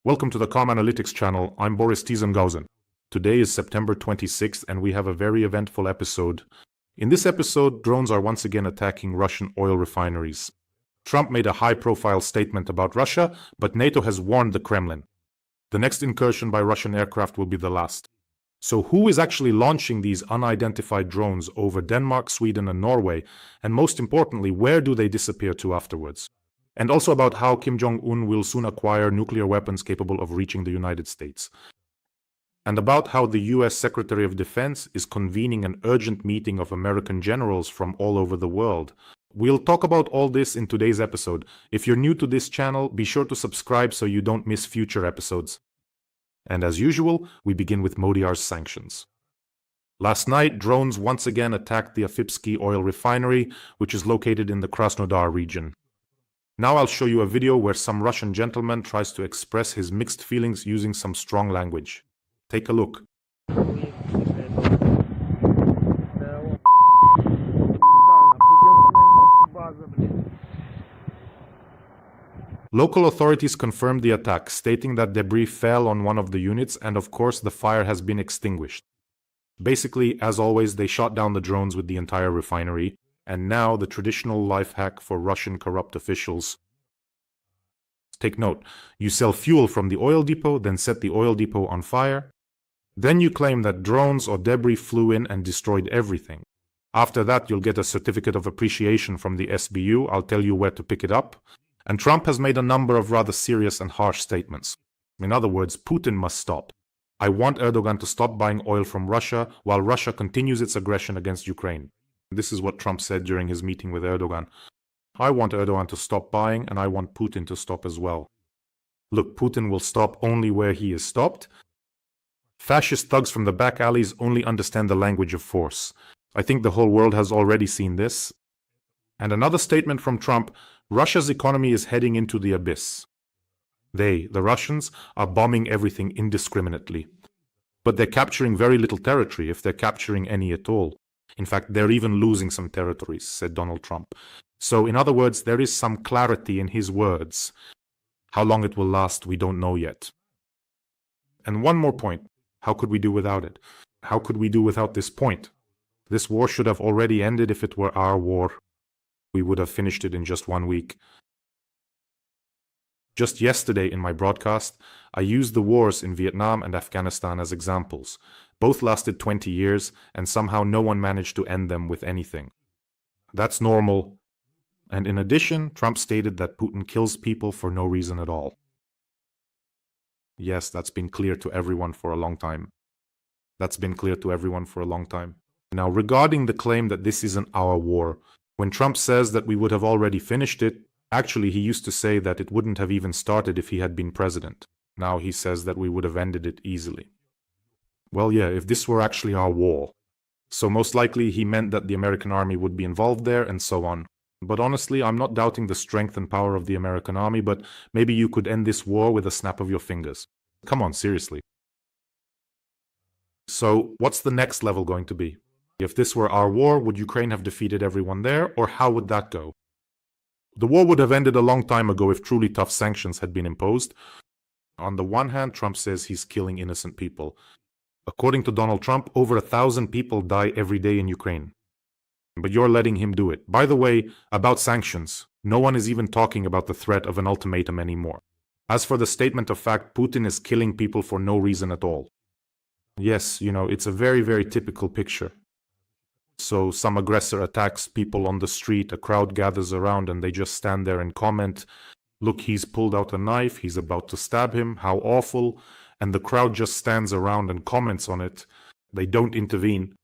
Welcome to the Com Analytics channel. I'm Boris Tizenhauzen. Today is September 26th and we have a very eventful episode. In this episode, drones are once again attacking Russian oil refineries. Trump made a high-profile statement about Russia, but NATO has warned the Kremlin. The next incursion by Russian aircraft will be the last. So who is actually launching these unidentified drones over Denmark, Sweden and Norway? And most importantly, where do they disappear to afterwards? And also about how Kim Jong-un will soon acquire nuclear weapons capable of reaching the United States. And about how the US Secretary of Defense is convening an urgent meeting of American generals from all over the world. We'll talk about all this in today's episode. If you're new to this channel, be sure to subscribe so you don't miss future episodes. And as usual, we begin with Modiar's sanctions. Last night, drones once again attacked the Afipsky oil refinery, which is located in the Krasnodar region. Now I'll show you a video where some Russian gentleman tries to express his mixed feelings using some strong language. Take a look. Local authorities confirmed the attack, stating that debris fell on one of the units and of course the fire has been extinguished. Basically, as always, they shot down the drones with the entire refinery, and now the traditional life hack for Russian corrupt officials. Take note, you sell fuel from the oil depot, then set the oil depot on fire. Then you claim that drones or debris flew in and destroyed everything. After that, you'll get a certificate of appreciation from the SBU. I'll tell you where to pick it up. And Trump has made a number of rather serious and harsh statements. In other words, Putin must stop. I want Erdogan to stop buying oil from Russia while Russia continues its aggression against Ukraine. This is what Trump said during his meeting with Erdogan. I want Erdogan to stop buying and I want Putin to stop as well. Look, Putin will stop only where he is stopped. Fascist thugs from the back alleys only understand the language of force. I think the whole world has already seen this. And another statement from Trump, Russia's economy is heading into the abyss. They, the Russians, are bombing everything indiscriminately. But they're capturing very little territory, if they're capturing any at all. In fact, they're even losing some territories, said Donald Trump. So, in other words, there is some clarity in his words. How long it will last, we don't know yet. And one more point. How could we do without it? How could we do without this point? This war should have already ended if it were our war. We would have finished it in just 1 week. Just yesterday in my broadcast, I used the wars in Vietnam and Afghanistan as examples. Both lasted 20 years, and somehow no one managed to end them with anything. That's normal. And in addition, Trump stated that Putin kills people for no reason at all. Yes, that's been clear to everyone for a long time. Now, regarding the claim that this isn't our war, when Trump says that we would have already finished it, actually he used to say that it wouldn't have even started if he had been president. Now he says that we would have ended it easily. Well, yeah, if this were actually our war. So most likely he meant that the American army would be involved there and so on. But honestly, I'm not doubting the strength and power of the American army, but maybe you could end this war with a snap of your fingers. Come on, seriously. So what's the next level going to be? If this were our war, would Ukraine have defeated everyone there, or how would that go? The war would have ended a long time ago if truly tough sanctions had been imposed. On the one hand, Trump says he's killing innocent people. According to Donald Trump, over 1,000 people die every day in Ukraine. But you're letting him do it. By the way, about sanctions, no one is even talking about the threat of an ultimatum anymore. As for the statement of fact, Putin is killing people for no reason at all. Yes, it's a very, very typical picture. So some aggressor attacks people on the street, a crowd gathers around and they just stand there and comment, look, he's pulled out a knife, he's about to stab him, how awful, and the crowd just stands around and comments on it. They don't intervene.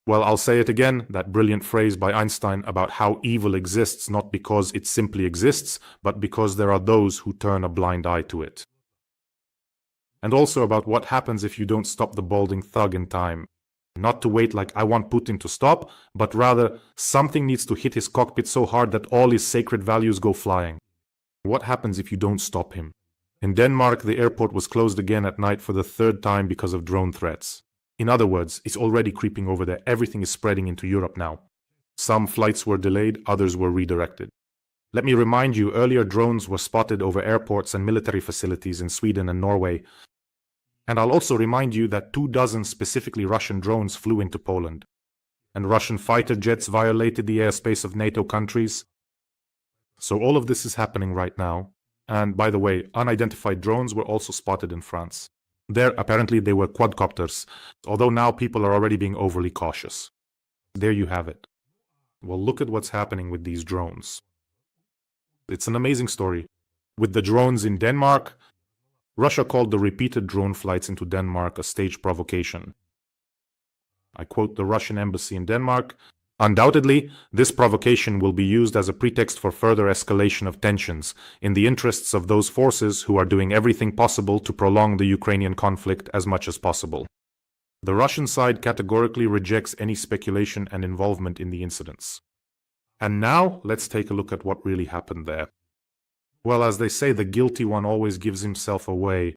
Well, I'll say it again, that brilliant phrase by Einstein about how evil exists not because it simply exists, but because there are those who turn a blind eye to it. And also about what happens if you don't stop the balding thug in time. Not to wait like I want Putin to stop, but rather something needs to hit his cockpit so hard that all his sacred values go flying. What happens if you don't stop him? In Denmark, the airport was closed again at night for the 3rd time because of drone threats. In other words, it's already creeping over there. Everything is spreading into Europe now. Some flights were delayed, others were redirected. Let me remind you, earlier drones were spotted over airports and military facilities in Sweden and Norway. And I'll also remind you that 24 specifically Russian drones flew into Poland. And Russian fighter jets violated the airspace of NATO countries. So all of this is happening right now. And by the way, unidentified drones were also spotted in France. There, apparently they were quadcopters, although now people are already being overly cautious. There you have it. Well, look at what's happening with these drones. It's an amazing story. With the drones in Denmark, Russia called the repeated drone flights into Denmark a staged provocation. I quote the Russian embassy in Denmark, "Undoubtedly, this provocation will be used as a pretext for further escalation of tensions in the interests of those forces who are doing everything possible to prolong the Ukrainian conflict as much as possible." The Russian side categorically rejects any speculation and involvement in the incidents. And now, let's take a look at what really happened there. Well, as they say, the guilty one always gives himself away.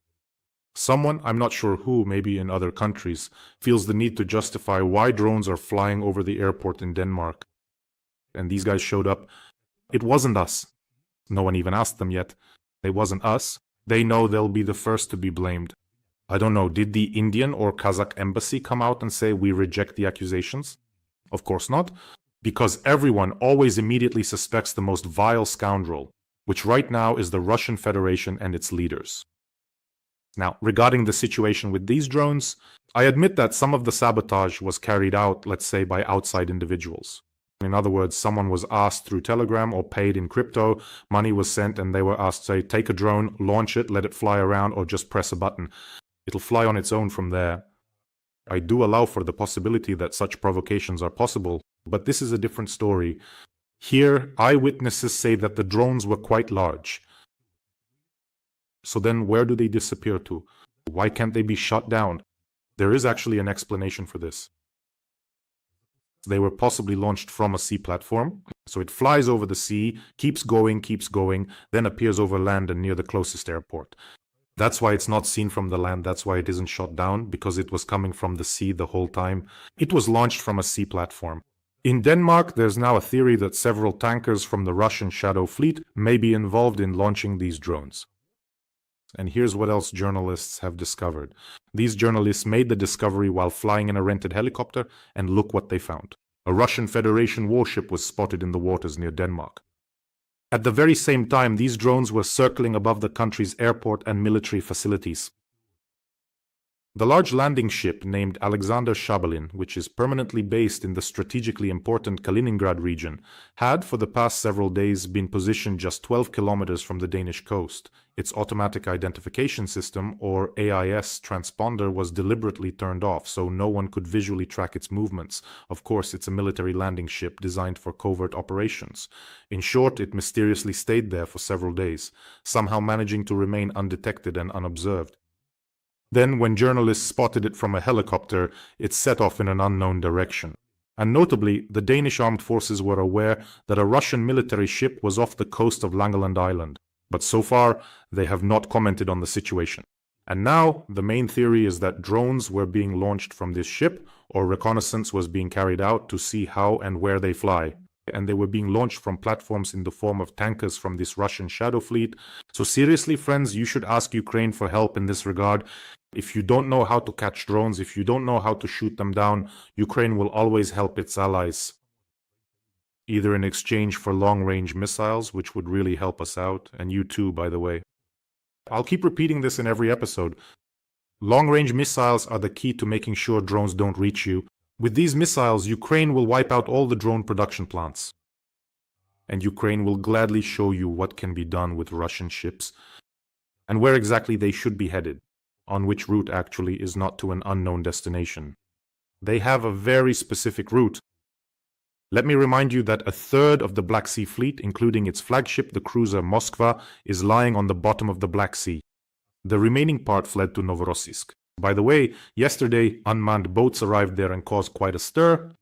Someone, I'm not sure who, maybe in other countries, feels the need to justify why drones are flying over the airport in Denmark. And these guys showed up. It wasn't us. No one even asked them yet. It wasn't us. They know they'll be the first to be blamed. I don't know, did the Indian or Kazakh embassy come out and say we reject the accusations? Of course not, because everyone always immediately suspects the most vile scoundrel, which right now is the Russian Federation and its leaders. Now, regarding the situation with these drones, I admit that some of the sabotage was carried out, let's say, by outside individuals. In other words, someone was asked through Telegram or paid in crypto, money was sent, and they were asked, say, take a drone, launch it, let it fly around, or just press a button. It'll fly on its own from there. I do allow for the possibility that such provocations are possible, but this is a different story. Here, eyewitnesses say that the drones were quite large. So then where do they disappear to? Why can't they be shot down? There is actually an explanation for this. They were possibly launched from a sea platform, so it flies over the sea, keeps going, then appears over land and near the closest airport. That's why it's not seen from the land, that's why it isn't shot down, because it was coming from the sea the whole time. It was launched from a sea platform. In Denmark, there's now a theory that several tankers from the Russian Shadow Fleet may be involved in launching these drones. And here's what else journalists have discovered. These journalists made the discovery while flying in a rented helicopter, and look what they found. A Russian Federation warship was spotted in the waters near Denmark. At the very same time, these drones were circling above the country's airport and military facilities. The large landing ship named Alexander Shabalin, which is permanently based in the strategically important Kaliningrad region, had for the past several days been positioned just 12 kilometers from the Danish coast. Its automatic identification system, or AIS, transponder was deliberately turned off so no one could visually track its movements. Of course, it's a military landing ship designed for covert operations. In short, it mysteriously stayed there for several days, somehow managing to remain undetected and unobserved. Then, when journalists spotted it from a helicopter, it set off in an unknown direction. And notably, the Danish armed forces were aware that a Russian military ship was off the coast of Langeland Island. But so far, they have not commented on the situation. And now, the main theory is that drones were being launched from this ship, or reconnaissance was being carried out to see how and where they fly. And they were being launched from platforms in the form of tankers from this Russian Shadow Fleet. So seriously, friends, you should ask Ukraine for help in this regard. If you don't know how to catch drones, if you don't know how to shoot them down, Ukraine will always help its allies. Either in exchange for long-range missiles, which would really help us out, and you too, by the way. I'll keep repeating this in every episode. Long-range missiles are the key to making sure drones don't reach you. With these missiles, Ukraine will wipe out all the drone production plants. And Ukraine will gladly show you what can be done with Russian ships, and where exactly they should be headed, on which route actually is not to an unknown destination. They have a very specific route. Let me remind you that a third of the Black Sea Fleet, including its flagship, the cruiser Moskva, is lying on the bottom of the Black Sea. The remaining part fled to Novorossiysk. By the way, yesterday, unmanned boats arrived there and caused quite a stir.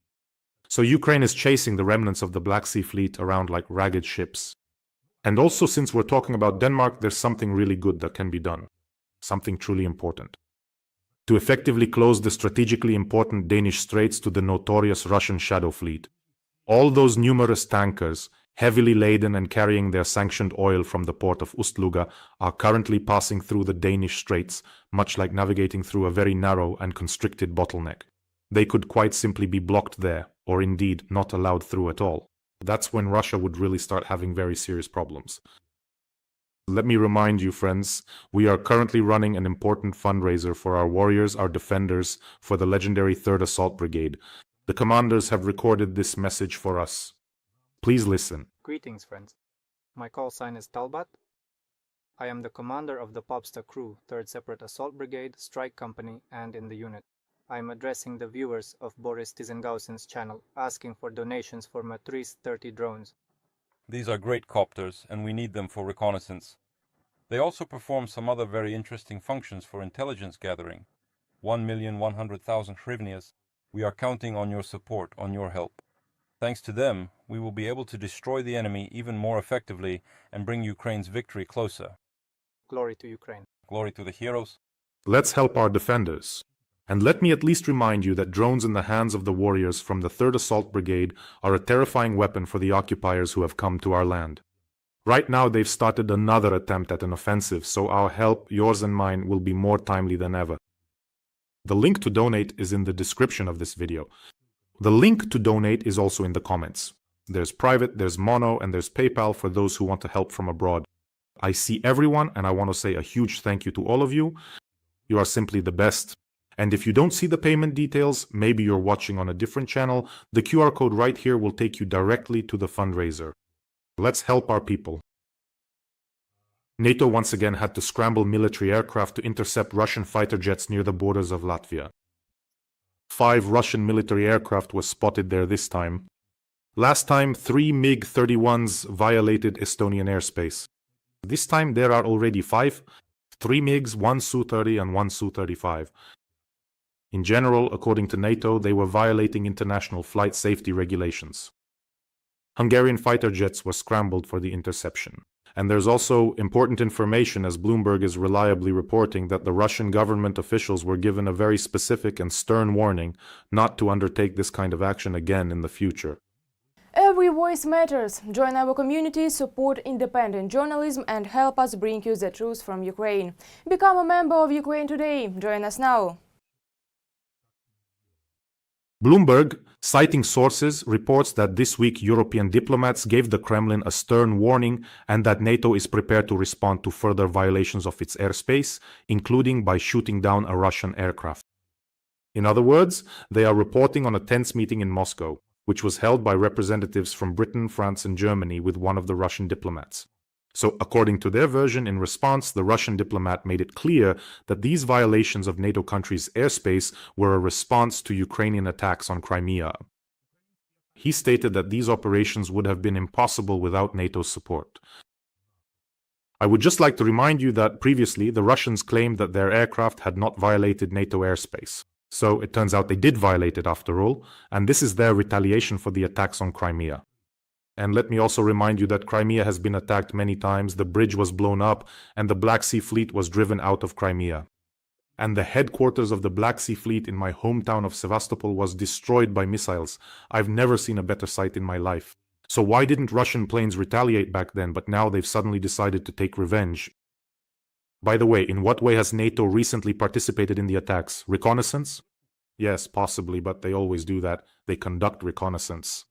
So Ukraine is chasing the remnants of the Black Sea Fleet around like ragged ships. And also, since we're talking about Denmark, there's something really good that can be done. Something truly important. To effectively close the strategically important Danish straits to the notorious Russian Shadow Fleet. All those numerous tankers heavily laden and carrying their sanctioned oil from the port of Ustluga, are currently passing through the Danish straits, much like navigating through a very narrow and constricted bottleneck. They could quite simply be blocked there, or indeed not allowed through at all. That's when Russia would really start having very serious problems. Let me remind you, friends, we are currently running an important fundraiser for our warriors, our defenders, for the legendary 3rd Assault Brigade. The commanders have recorded this message for us. Please listen. Greetings, friends. My call sign is Talbat. I am the commander of the Popstar Crew, 3rd Separate Assault Brigade, Strike Company, and in the unit. I am addressing the viewers of Boris Tizenhauzen's channel, asking for donations for Matrice 30 drones. These are great copters, and we need them for reconnaissance. They also perform some other very interesting functions for intelligence gathering. 1,100,000 hryvnias. We are counting on your support, on your help. Thanks to them, we will be able to destroy the enemy even more effectively and bring Ukraine's victory closer. Glory to Ukraine. Glory to the heroes. Let's help our defenders. And let me at least remind you that drones in the hands of the warriors from the 3rd Assault Brigade are a terrifying weapon for the occupiers who have come to our land. Right now they've started another attempt at an offensive, so our help, yours and mine, will be more timely than ever. The link to donate is in the description of this video. The link to donate is also in the comments. There's private, there's mono, and there's PayPal for those who want to help from abroad. I see everyone, and I want to say a huge thank you to all of you. You are simply the best. And if you don't see the payment details, maybe you're watching on a different channel, the QR code right here will take you directly to the fundraiser. Let's help our people. NATO once again had to scramble military aircraft to intercept Russian fighter jets near the borders of Latvia. 5 Russian military aircraft were spotted there this time. Last time, 3 MiG-31s violated Estonian airspace. This time there are already 5, 3 MiGs, 1 Su-30 and 1 Su-35. In general, according to NATO, they were violating international flight safety regulations. Hungarian fighter jets were scrambled for the interception. And there's also important information, as Bloomberg is reliably reporting, that the Russian government officials were given a very specific and stern warning not to undertake this kind of action again in the future. Every voice matters. Join our community, support independent journalism and help us bring you the truth from Ukraine. Become a member of Ukraine today. Join us now. Bloomberg, citing sources, reports that this week European diplomats gave the Kremlin a stern warning and that NATO is prepared to respond to further violations of its airspace, including by shooting down a Russian aircraft. In other words, they are reporting on a tense meeting in Moscow, which was held by representatives from Britain, France, and Germany with one of the Russian diplomats. So, according to their version, in response, the Russian diplomat made it clear that these violations of NATO countries' airspace were a response to Ukrainian attacks on Crimea. He stated that these operations would have been impossible without NATO's support. I would just like to remind you that previously the Russians claimed that their aircraft had not violated NATO airspace. So it turns out they did violate it after all, and this is their retaliation for the attacks on Crimea. And let me also remind you that Crimea has been attacked many times, the bridge was blown up, and the Black Sea Fleet was driven out of Crimea. And the headquarters of the Black Sea Fleet in my hometown of Sevastopol was destroyed by missiles. I've never seen a better sight in my life. So why didn't Russian planes retaliate back then, but now they've suddenly decided to take revenge? By the way, in what way has NATO recently participated in the attacks? Reconnaissance? Yes, possibly, but they always do that. They conduct reconnaissance.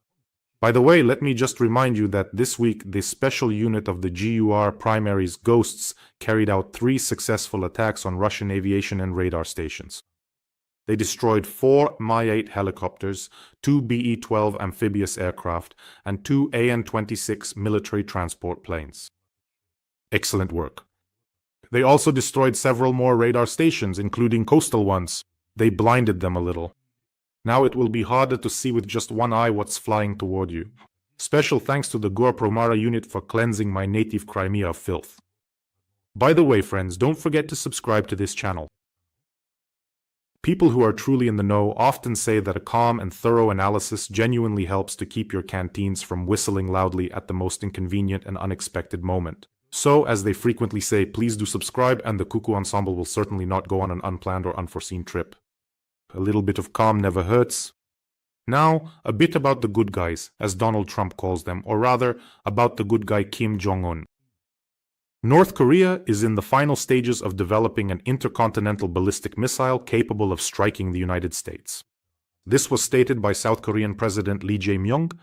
By the way, let me just remind you that this week the special unit of the GUR primaries Ghosts carried out 3 successful attacks on Russian aviation and radar stations. They destroyed 4 Mi-8 helicopters, 2 BE-12 amphibious aircraft, and 2 AN-26 military transport planes. Excellent work. They also destroyed several more radar stations, including coastal ones. They blinded them a little. Now it will be harder to see with just one eye what's flying toward you. Special thanks to the GUR Promara unit for cleansing my native Crimea of filth. By the way, friends, don't forget to subscribe to this channel. People who are truly in the know often say that a calm and thorough analysis genuinely helps to keep your canteens from whistling loudly at the most inconvenient and unexpected moment. So, as they frequently say, please do subscribe and the Cuckoo Ensemble will certainly not go on an unplanned or unforeseen trip. A little bit of calm never hurts. Now, a bit about the good guys, as Donald Trump calls them, or rather, about the good guy Kim Jong-un. North Korea is in the final stages of developing an intercontinental ballistic missile capable of striking the United States. This was stated by South Korean President Lee Jae-myung.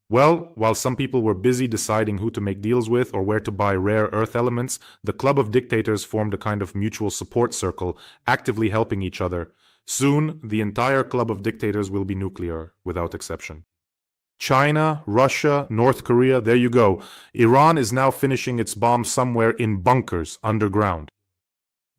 Well, while some people were busy deciding who to make deals with or where to buy rare earth elements, the club of dictators formed a kind of mutual support circle, actively helping each other. Soon, the entire club of dictators will be nuclear, without exception. China, Russia, North Korea, there you go. Iran is now finishing its bombs somewhere in bunkers underground.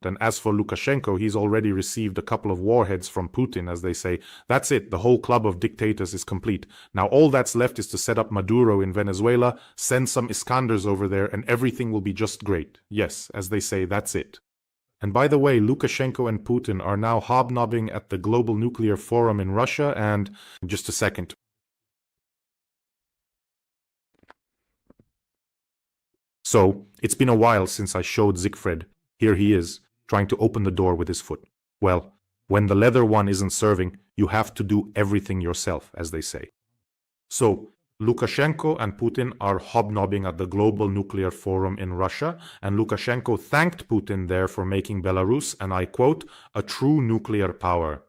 And as for Lukashenko, he's already received a couple of warheads from Putin, as they say. That's it, the whole club of dictators is complete. Now all that's left is to set up Maduro in Venezuela, send some Iskanders over there, and everything will be just great. Yes, as they say, that's it. And by the way, Lukashenko and Putin are now hobnobbing at the Global Nuclear Forum in Russia, and just a second. So, it's been a while since I showed Siegfried. Here he is, trying to open the door with his foot. Well, when the leather one isn't serving, you have to do everything yourself, as they say. So, Lukashenko and Putin are hobnobbing at the Global Nuclear Forum in Russia, and Lukashenko thanked Putin there for making Belarus, and I quote, a true nuclear power.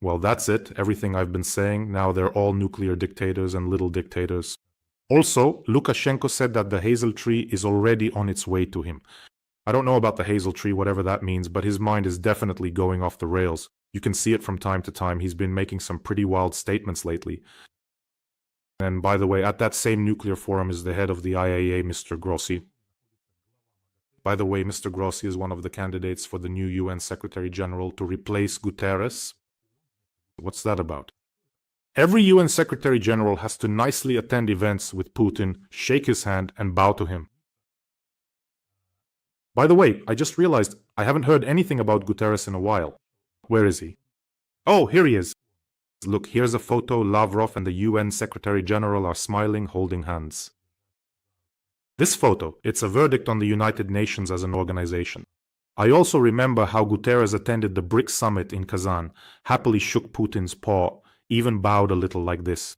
Well, that's it, everything I've been saying. Now they're all nuclear dictators and little dictators. Also, Lukashenko said that the hazel tree is already on its way to him. I don't know about the hazel tree, whatever that means, but his mind is definitely going off the rails. You can see it from time to time. He's been making some pretty wild statements lately. And by the way, at that same nuclear forum is the head of the IAEA, Mr. Grossi. By the way, Mr. Grossi is one of the candidates for the new UN Secretary General to replace Guterres. What's that about? Every UN Secretary General has to nicely attend events with Putin, shake his hand, and bow to him. By the way, I just realized I haven't heard anything about Guterres in a while. Where is he? Oh, here he is. Look, here's a photo. Lavrov and the UN Secretary General are smiling, holding hands. This photo, it's a verdict on the United Nations as an organization. I also remember how Guterres attended the BRICS summit in Kazan, happily shook Putin's paw, even bowed a little like this.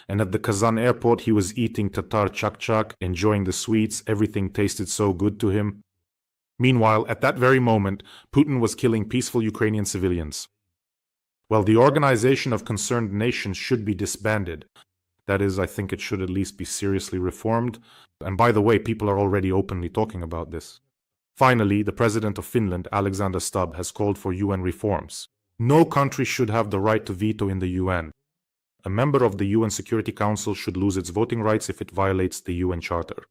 And at the Kazan airport he was eating Tatar chak-chak, enjoying the sweets, everything tasted so good to him. Meanwhile, at that very moment, Putin was killing peaceful Ukrainian civilians. Well, the Organization of Concerned Nations should be disbanded. That is, I think it should at least be seriously reformed. And by the way, people are already openly talking about this. Finally, the President of Finland, Alexander Stubb, has called for UN reforms. No country should have the right to veto in the UN. A member of the UN Security Council should lose its voting rights if it violates the UN Charter.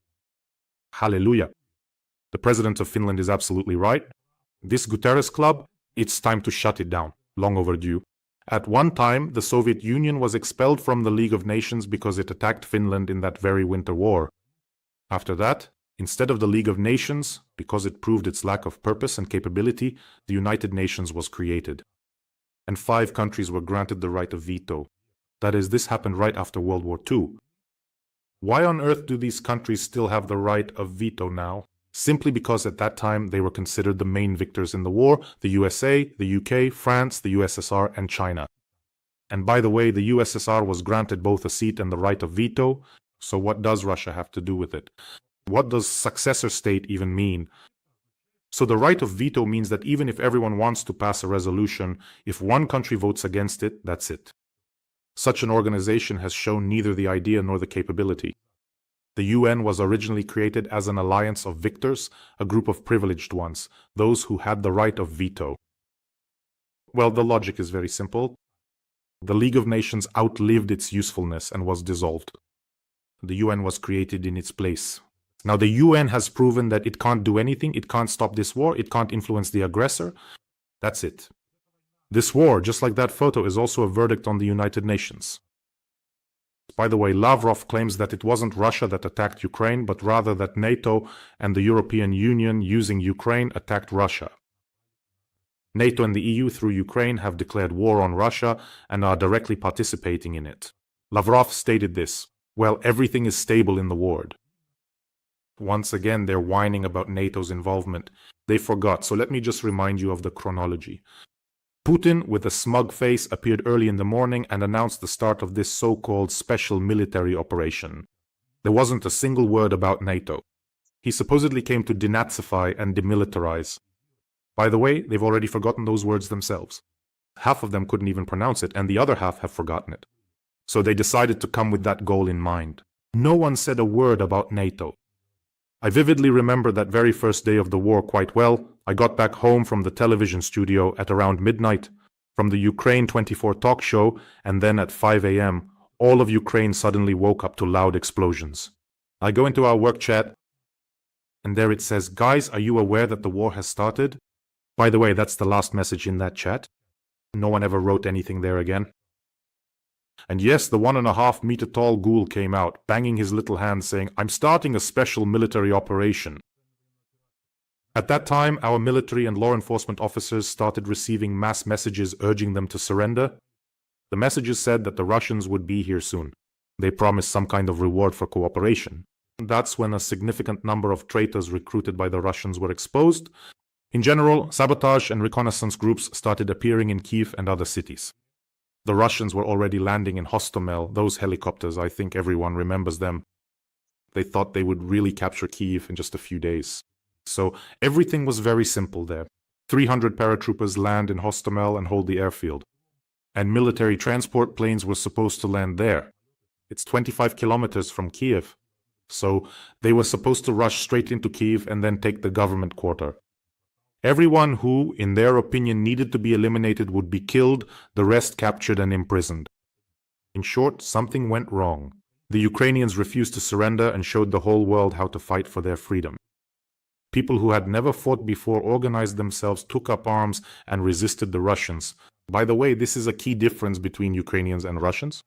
Hallelujah. The President of Finland is absolutely right. This Guterres club, it's time to shut it down. Long overdue. At one time, the Soviet Union was expelled from the League of Nations because it attacked Finland in that very winter war. After that, instead of the League of Nations, because it proved its lack of purpose and capability, the United Nations was created. And 5 countries were granted the right of veto. That is, this happened right after World War II. Why on earth do these countries still have the right of veto now? Simply because at that time they were considered the main victors in the war, the USA, the UK, France, the USSR, and China. And by the way, the USSR was granted both a seat and the right of veto, so what does Russia have to do with it? What does successor state even mean? So the right of veto means that even if everyone wants to pass a resolution, if one country votes against it, that's it. Such an organization has shown neither the idea nor the capability. The UN was originally created as an alliance of victors, a group of privileged ones, those who had the right of veto. Well, the logic is very simple. The League of Nations outlived its usefulness and was dissolved. The UN was created in its place. Now, the UN has proven that it can't do anything, it can't stop this war, it can't influence the aggressor. That's it. This war, just like that photo, is also a verdict on the United Nations. By the way, Lavrov claims that it wasn't Russia that attacked Ukraine, but rather that NATO and the European Union, using Ukraine, attacked Russia. NATO and the EU, through Ukraine, have declared war on Russia and are directly participating in it. Lavrov stated this: well, everything is stable in the world. Once again, they're whining about NATO's involvement. They forgot, so let me just remind you of the chronology. Putin, with a smug face, appeared early in the morning and announced the start of this so-called special military operation. There wasn't a single word about NATO. He supposedly came to denazify and demilitarize. By the way, they've already forgotten those words themselves. Half of them couldn't even pronounce it, and the other half have forgotten it. So they decided to come with that goal in mind. No one said a word about NATO. I vividly remember that very first day of the war quite well. I got back home from the television studio at around midnight, from the Ukraine 24 talk show, and then at 5 a.m., all of Ukraine suddenly woke up to loud explosions. I go into our work chat, and there it says, "Guys, are you aware that the war has started?" By the way, that's the last message in that chat. No one ever wrote anything there again. And yes, the 1.5 meter tall ghoul came out, banging his little hand saying, "I'm starting a special military operation." At that time, our military and law enforcement officers started receiving mass messages urging them to surrender. The messages said that the Russians would be here soon. They promised some kind of reward for cooperation. That's when a significant number of traitors recruited by the Russians were exposed. In general, sabotage and reconnaissance groups started appearing in Kiev and other cities. The Russians were already landing in Hostomel, those helicopters, I think everyone remembers them. They thought they would really capture Kiev in just a few days. So everything was very simple there. 300 paratroopers land in Hostomel and hold the airfield. And military transport planes were supposed to land there. It's 25 kilometers from Kiev. So they were supposed to rush straight into Kiev and then take the government quarter. Everyone who, in their opinion, needed to be eliminated would be killed, the rest captured and imprisoned. In short, something went wrong. The Ukrainians refused to surrender and showed the whole world how to fight for their freedom. People who had never fought before organized themselves, took up arms, and resisted the Russians. By the way, this is a key difference between Ukrainians and Russians.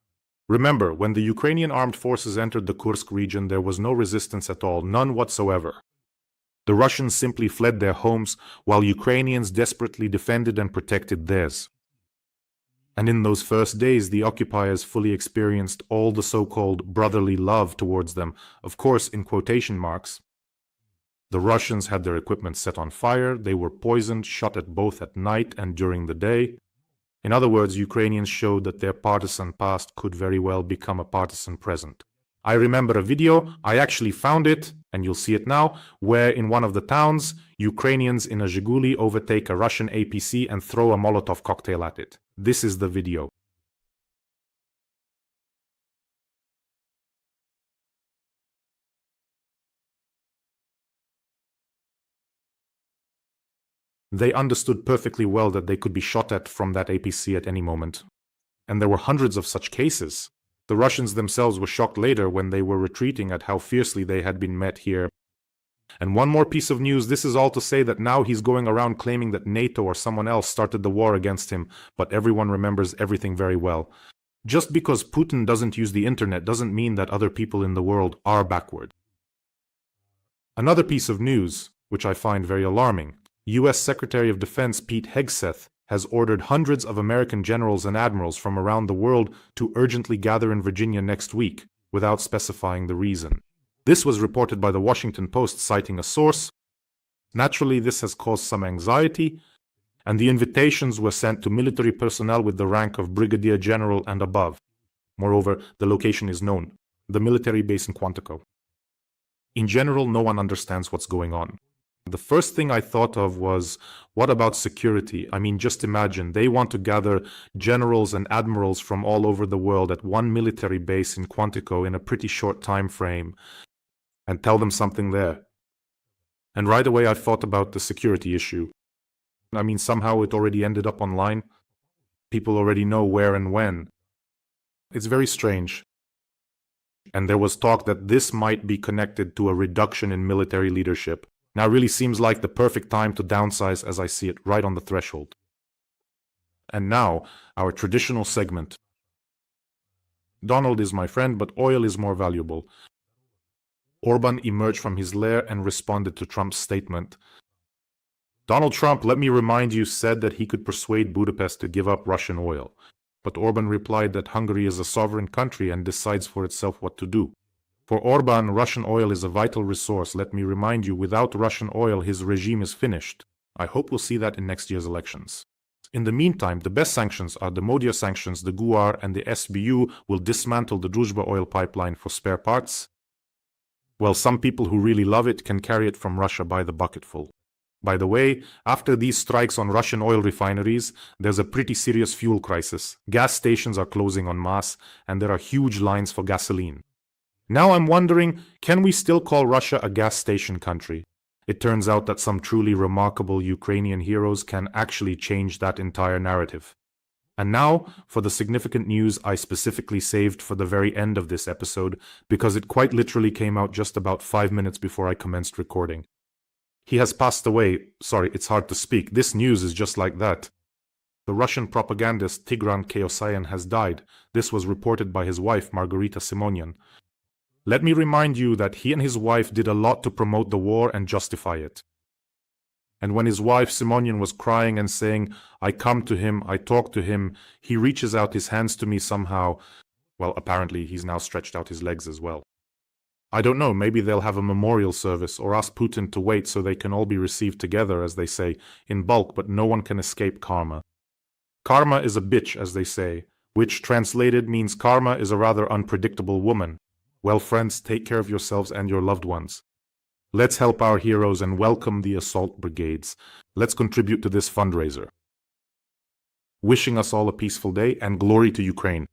Remember, when the Ukrainian armed forces entered the Kursk region, there was no resistance at all, none whatsoever. The Russians simply fled their homes, while Ukrainians desperately defended and protected theirs. And in those first days, the occupiers fully experienced all the so-called brotherly love towards them, of course in quotation marks. The Russians had their equipment set on fire, they were poisoned, shot at both at night and during the day. In other words, Ukrainians showed that their partisan past could very well become a partisan present. I remember a video, I actually found it, and you'll see it now, where in one of the towns, Ukrainians in a Zhiguli overtake a Russian APC and throw a Molotov cocktail at it. This is the video. They understood perfectly well that they could be shot at from that APC at any moment. And there were hundreds of such cases. The Russians themselves were shocked later when they were retreating at how fiercely they had been met here. And one more piece of news, this is all to say that now he's going around claiming that NATO or someone else started the war against him, but everyone remembers everything very well. Just because Putin doesn't use the internet doesn't mean that other people in the world are backward. Another piece of news, which I find very alarming, U.S. Secretary of Defense Pete Hegseth has ordered hundreds of American generals and admirals from around the world to urgently gather in Virginia next week, without specifying the reason. This was reported by the Washington Post citing a source. Naturally, this has caused some anxiety, and the invitations were sent to military personnel with the rank of brigadier general and above. Moreover, the location is known, the military base in Quantico. In general, no one understands what's going on. The first thing I thought of was, what about security? I mean, just imagine, they want to gather generals and admirals from all over the world at one military base in Quantico in a pretty short time frame, and tell them something there. And right away I thought about the security issue. I mean, somehow it already ended up online. People already know where and when. It's very strange. And there was talk that this might be connected to a reduction in military leadership. Now really seems like the perfect time to downsize as I see it, right on the threshold. And now, our traditional segment. Donald is my friend, but oil is more valuable. Orban emerged from his lair and responded to Trump's statement. Donald Trump, let me remind you, said that he could persuade Budapest to give up Russian oil. But Orban replied that Hungary is a sovereign country and decides for itself what to do. For Orban, Russian oil is a vital resource. Let me remind you, without Russian oil, his regime is finished. I hope we'll see that in next year's elections. In the meantime, the best sanctions are the Modia sanctions. The GUAR and the SBU will dismantle the Druzhba oil pipeline for spare parts. Well, some people who really love it can carry it from Russia by the bucketful. By the way, after these strikes on Russian oil refineries, there's a pretty serious fuel crisis. Gas stations are closing en masse, and there are huge lines for gasoline. Now I'm wondering, can we still call Russia a gas station country? It turns out that some truly remarkable Ukrainian heroes can actually change that entire narrative. And now, for the significant news I specifically saved for the very end of this episode, because it quite literally came out just about 5 minutes before I commenced recording. He has passed away. Sorry, it's hard to speak. This news is just like that. The Russian propagandist Tigran Keosayan has died. This was reported by his wife, Margarita Simonyan. Let me remind you that he and his wife did a lot to promote the war and justify it. And when his wife Simonyan was crying and saying, "I come to him, I talk to him," he reaches out his hands to me somehow. Well, apparently he's now stretched out his legs as well. I don't know, maybe they'll have a memorial service or ask Putin to wait so they can all be received together, as they say, in bulk, but no one can escape karma. Karma is a bitch, as they say, which translated means karma is a rather unpredictable woman. Well, friends, take care of yourselves and your loved ones. Let's help our heroes and welcome the assault brigades. Let's contribute to this fundraiser. Wishing us all a peaceful day and glory to Ukraine.